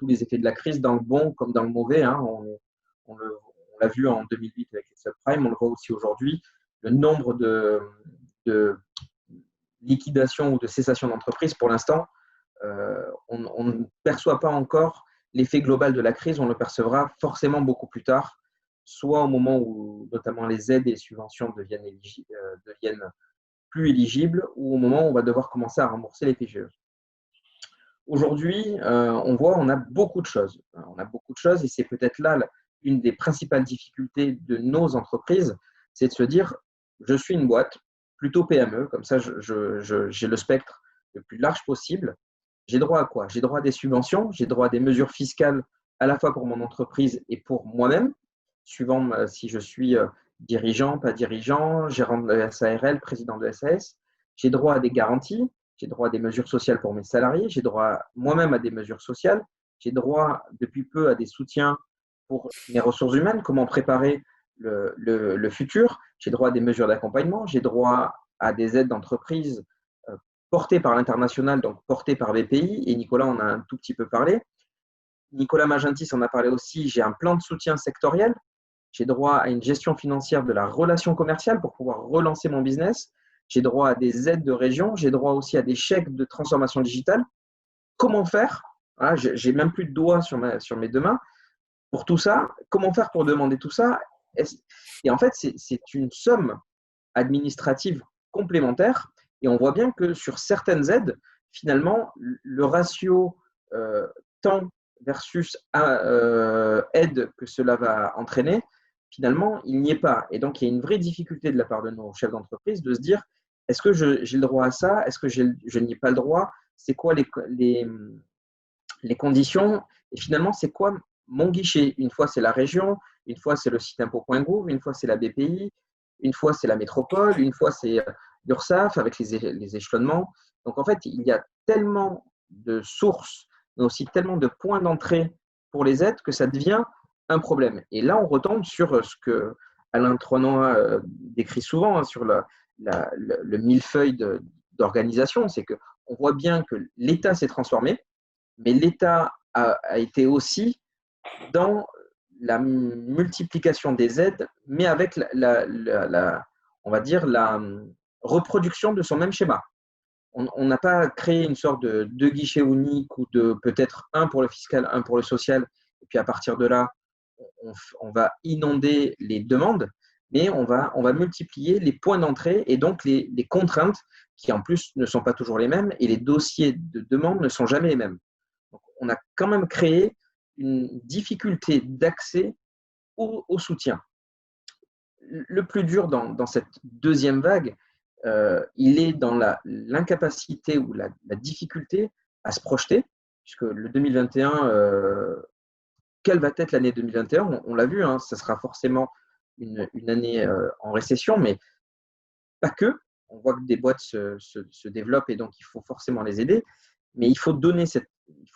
tous les effets de la crise, dans le bon comme dans le mauvais. Hein. On l'a vu en 2008 avec les subprimes, on le voit aussi aujourd'hui. Le nombre de liquidations ou de cessations d'entreprises, pour l'instant, on ne perçoit pas encore l'effet global de la crise, on le percevra forcément beaucoup plus tard, soit au moment où notamment les aides et les subventions deviennent plus éligibles, ou au moment où on va devoir commencer à rembourser les PGE. Aujourd'hui, on a beaucoup de choses. On a beaucoup de choses et c'est peut-être là une des principales difficultés de nos entreprises, c'est de se dire, je suis une boîte, plutôt PME, comme ça j'ai le spectre le plus large possible. J'ai droit à quoi? J'ai droit à des subventions, j'ai droit à des mesures fiscales à la fois pour mon entreprise et pour moi-même, suivant si je suis dirigeant, pas dirigeant, gérant de SARL, président de SAS. J'ai droit à des garanties, j'ai droit à des mesures sociales pour mes salariés, j'ai droit moi-même à des mesures sociales, j'ai droit depuis peu à des soutiens pour mes ressources humaines, comment préparer le futur, j'ai droit à des mesures d'accompagnement, j'ai droit à des aides d'entreprise portées par l'international, donc portées par BPI, et Nicolas en a un tout petit peu parlé. Nicolas Magentis en a parlé aussi, j'ai un plan de soutien sectoriel, j'ai droit à une gestion financière de la relation commerciale pour pouvoir relancer mon business, j'ai droit à des aides de région, j'ai droit aussi à des chèques de transformation digitale. Comment faire? Voilà, j'ai même plus de doigts sur mes deux mains pour tout ça. Comment faire pour demander tout ça? Et en fait, c'est une somme administrative complémentaire. Et on voit bien que sur certaines aides, finalement, le ratio temps versus aide que cela va entraîner, finalement, il n'y est pas. Et donc, il y a une vraie difficulté de la part de nos chefs d'entreprise de se dire, est-ce que j'ai le droit à ça? Est-ce que je n'y ai pas le droit? C'est quoi les conditions? Et finalement, c'est quoi mon guichet? Une fois, c'est la région, une fois, c'est le site impôt.gouv, une fois, c'est la BPI, une fois, c'est la métropole, une fois, c'est l'URSSAF avec les échelonnements. Donc, en fait, il y a tellement de sources, mais aussi tellement de points d'entrée pour les aides que ça devient un problème. Et là, on retombe sur ce que Alain Tronois décrit souvent, hein, sur le millefeuille d'organisation. C'est qu'on voit bien que l'État s'est transformé, mais l'État a été aussi dans la multiplication des aides, mais avec on va dire, la reproduction de son même schéma. On n'a pas créé une sorte de deux guichets uniques ou de peut-être un pour le fiscal, un pour le social, et puis à partir de là, on va inonder les demandes, mais on va multiplier les points d'entrée et donc les contraintes qui en plus ne sont pas toujours les mêmes et les dossiers de demande ne sont jamais les mêmes. Donc, on a quand même créé une difficulté d'accès au soutien. Le plus dur dans cette deuxième vague, il est dans l'incapacité ou la difficulté à se projeter, puisque le 2021, quelle va être l'année 2021? On l'a vu, hein, ça sera forcément une année en récession, mais pas que. On voit que des boîtes se développent et donc il faut forcément les aider, mais il faut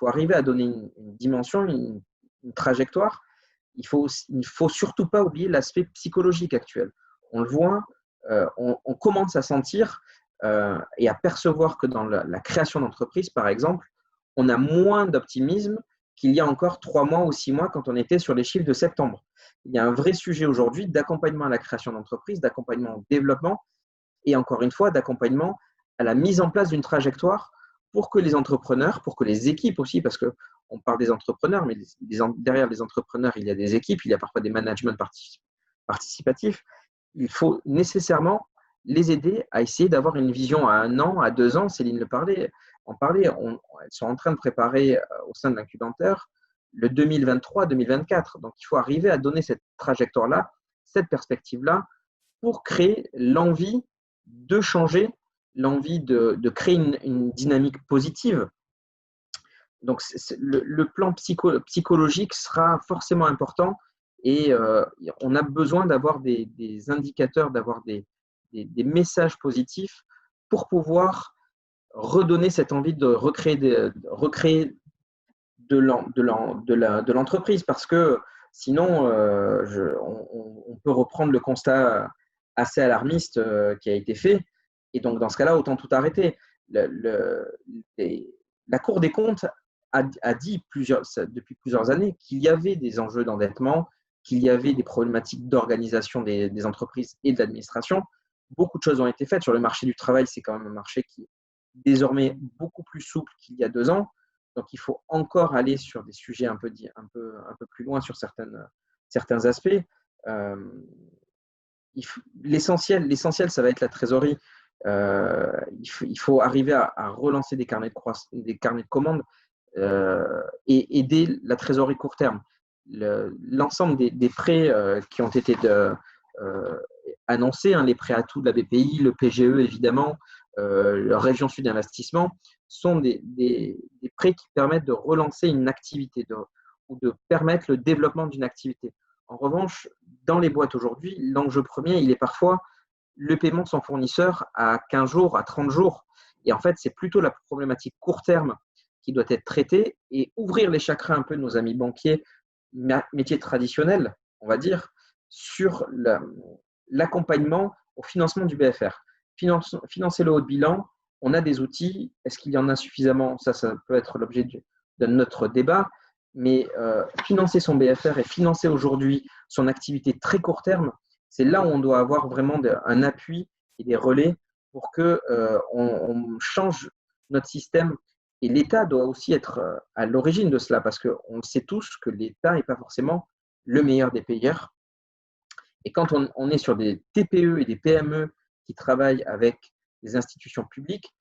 arriver à donner une dimension, une trajectoire. Il faut surtout pas oublier l'aspect psychologique actuel. On le voit, on commence à sentir et à percevoir que dans la création d'entreprise, par exemple, on a moins d'optimisme qu'il y a encore 3 mois ou 6 mois quand on était sur les chiffres de septembre. Il y a un vrai sujet aujourd'hui d'accompagnement à la création d'entreprise, d'accompagnement au développement et encore une fois, d'accompagnement à la mise en place d'une trajectoire pour que les entrepreneurs, pour que les équipes aussi, parce qu'on parle des entrepreneurs, mais derrière les entrepreneurs, il y a des équipes, il y a parfois des managements participatifs. Il faut nécessairement les aider à essayer d'avoir une vision à 1 an, à 2 ans. Céline en parlait. Elles sont en train de préparer au sein de l'incubateur le 2023-2024. Donc, il faut arriver à donner cette trajectoire-là, cette perspective-là, pour créer l'envie de changer, l'envie de créer une dynamique positive. Donc, le plan psychologique sera forcément important et on a besoin d'avoir des indicateurs, d'avoir des messages positifs pour pouvoir redonner cette envie de recréer de l'entreprise parce que sinon, on peut reprendre le constat assez alarmiste qui a été fait. Et donc, dans ce cas-là, autant tout arrêter. La Cour des comptes a dit depuis plusieurs années qu'il y avait des enjeux d'endettement, qu'il y avait des problématiques d'organisation des entreprises et de l'administration. Beaucoup de choses ont été faites. Sur le marché du travail, c'est quand même un marché qui est désormais beaucoup plus souple qu'il y a 2 ans. Donc, il faut encore aller sur des sujets un peu plus loin sur certains aspects. L'essentiel, ça va être la trésorerie. Il faut arriver à relancer des carnets de commandes et aider la trésorerie court terme. L'ensemble des prêts qui ont été annoncés, les prêts à tout de la BPI, le PGE évidemment, la Région Sud Investissement, sont des prêts qui permettent de relancer une activité ou de permettre le développement d'une activité. En revanche, dans les boîtes aujourd'hui, l'enjeu premier, il est parfois le paiement de son fournisseur à 15 jours, à 30 jours. Et en fait, c'est plutôt la problématique court terme qui doit être traitée et ouvrir les chakras un peu de nos amis banquiers, métiers traditionnels, on va dire, sur l'accompagnement au financement du BFR. Financer le haut de bilan, on a des outils. Est-ce qu'il y en a suffisamment? Ça peut être l'objet de notre débat. Mais financer son BFR et financer aujourd'hui son activité très court terme, c'est là où on doit avoir vraiment un appui et des relais pour qu'on change notre système. Et l'État doit aussi être à l'origine de cela, parce qu'on sait tous que l'État n'est pas forcément le meilleur des payeurs. Et quand on est sur des TPE et des PME qui travaillent avec des institutions publiques,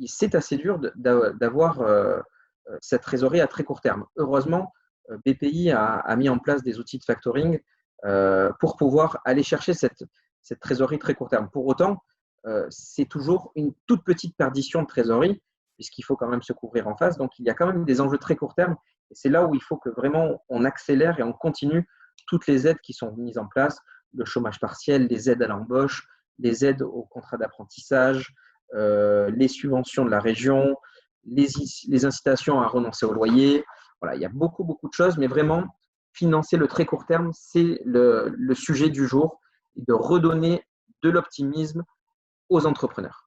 c'est assez dur d'avoir cette trésorerie à très court terme. Heureusement, BPI a mis en place des outils de factoring pour pouvoir aller chercher cette trésorerie très court terme. Pour autant, c'est toujours une toute petite perdition de trésorerie, puisqu'il faut quand même se couvrir en face. Donc, il y a quand même des enjeux très court terme. Et c'est là où il faut que vraiment on accélère et on continue toutes les aides qui sont mises en place, le chômage partiel, les aides à l'embauche, les aides au contrat d'apprentissage, les subventions de la région, les incitations à renoncer au loyer. Voilà, il y a beaucoup de choses, mais vraiment, financer le très court terme, c'est le sujet du jour, et de redonner de l'optimisme aux entrepreneurs.